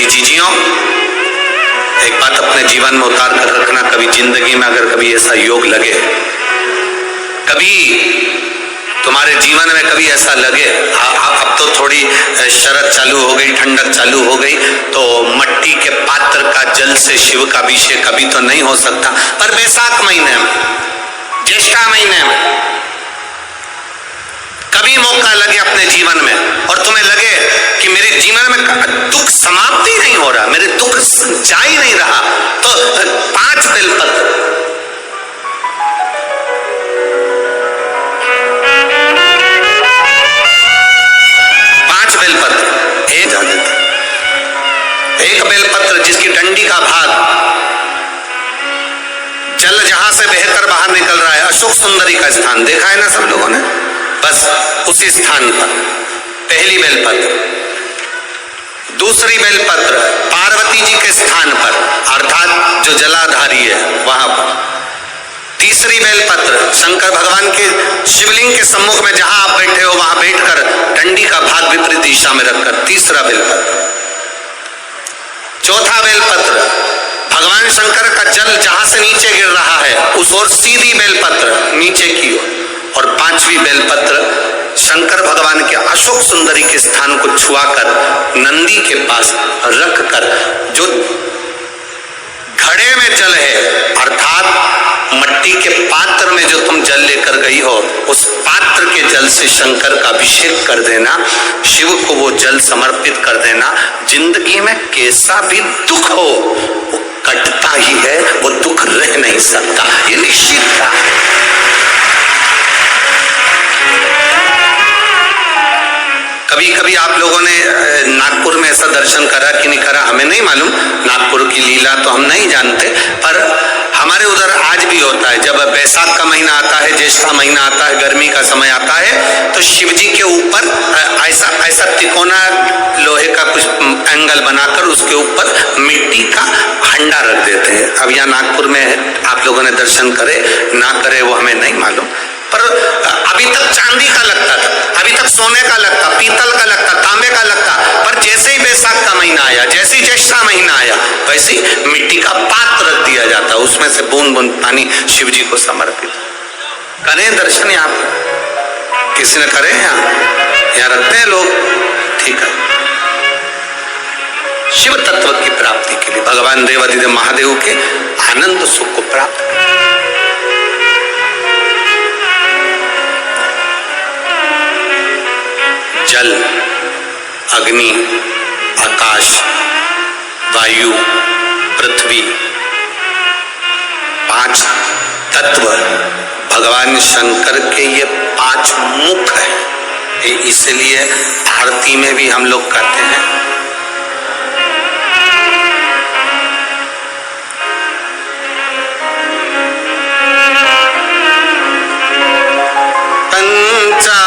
मेरी जीजियों, एक बात अपने जीवन में उतार कर रखना, कभी जिंदगी में अगर कभी ऐसा योग लगे, कभी तुम्हारे जीवन में कभी ऐसा लगे, अब तो थोड़ी शरद चालू हो गई, ठंडक चालू हो गई, तो मट्टी के पात्र का जल से शिव का अभिषेक कभी तो नहीं हो सकता, पर बैसाख महीने में, ज्येष्ठा महीने में कभी मौका लगे अपने जीवन में और तुम्हें लगे कि मेरे जीवन में दुख समाप्त ही नहीं हो रहा, मेरे दुख जा ही नहीं रहा, तो 5 बेलपत्र, एक बेलपत्र जिसकी डंडी का भाग जल जहां से बहकर बाहर निकल रहा है, अशोक सुंदरी का स्थान देखा है ना सब लोगों ने, बस उसी स्थान पर पहली बेलपत्र, दूसरी बेलपत्र पार्वती जी के स्थान पर अर्थात जो जलाधारी है वहां पर, तीसरी बेलपत्र शंकर भगवान के शिवलिंग के सम्मुख में जहां आप बैठे हो वहां बैठकर डंडी का भाग विपरीत दिशा में रखकर तीसरा बेलपत्र, चौथा बेलपत्र भगवान शंकर का जल जहां से नीचे गिर रहा है उस ओर सीधी बेलपत्र नीचे की ओर, और 5वीं बेलपत्र शंकर भगवान के अशोक सुंदरी के स्थान को छुआकर नंदी के पास रखकर, जो घड़े में जल है अर्थात मट्टी के पात्र में जो तुम जल लेकर गई हो उस पात्र के जल से शंकर का अभिषेक कर देना, शिव को वो जल समर्पित कर देना। जिंदगी में कैसा भी दुख हो वो कटता ही है, वो दुख रह नहीं सकता, ये निश्चित था। कभी कभी आप लोगों ने नागपुर में ऐसा दर्शन करा कि नहीं करा हमें नहीं मालूम, नागपुर की लीला तो हम नहीं जानते, पर हमारे उधर आज भी होता है। जब बैसाख का महीना आता है, ज्येष्ठा महीना आता है, गर्मी का समय आता है, तो शिव जी के ऊपर ऐसा तिकोना लोहे का कुछ एंगल बनाकर उसके ऊपर मिट्टी का हंडा रख देते हैं। अब यहाँ नागपुर में आप लोगों ने दर्शन करे ना करे वो हमें नहीं मालूम, पर अभी तक चांदी का लगता था, अभी तक सोने का लगता, पीतल का लगता, तांबे का लगता, पर जैसे ही बैसाख का महीना आया, जैसे ही ज्येष्ठा महीना आया, वैसे ही मिट्टी का पात्र रख दिया जाता, उसमें से बूंद बूंद पानी शिव जी को समर्पित। करें दर्शन यहाँ पर, किसी ने करे यहाँ रखते हैं लोग, ठीक है। शिव तत्व की प्राप्ति के लिए भगवान देवाधिदेव महादेव के आनंद सुख को प्राप्त करें। जल, अग्नि, आकाश, वायु, पृथ्वी, 5 तत्व भगवान शंकर के ये 5 मुख है, इसलिए आरती में भी हम लोग कहते हैं पंचा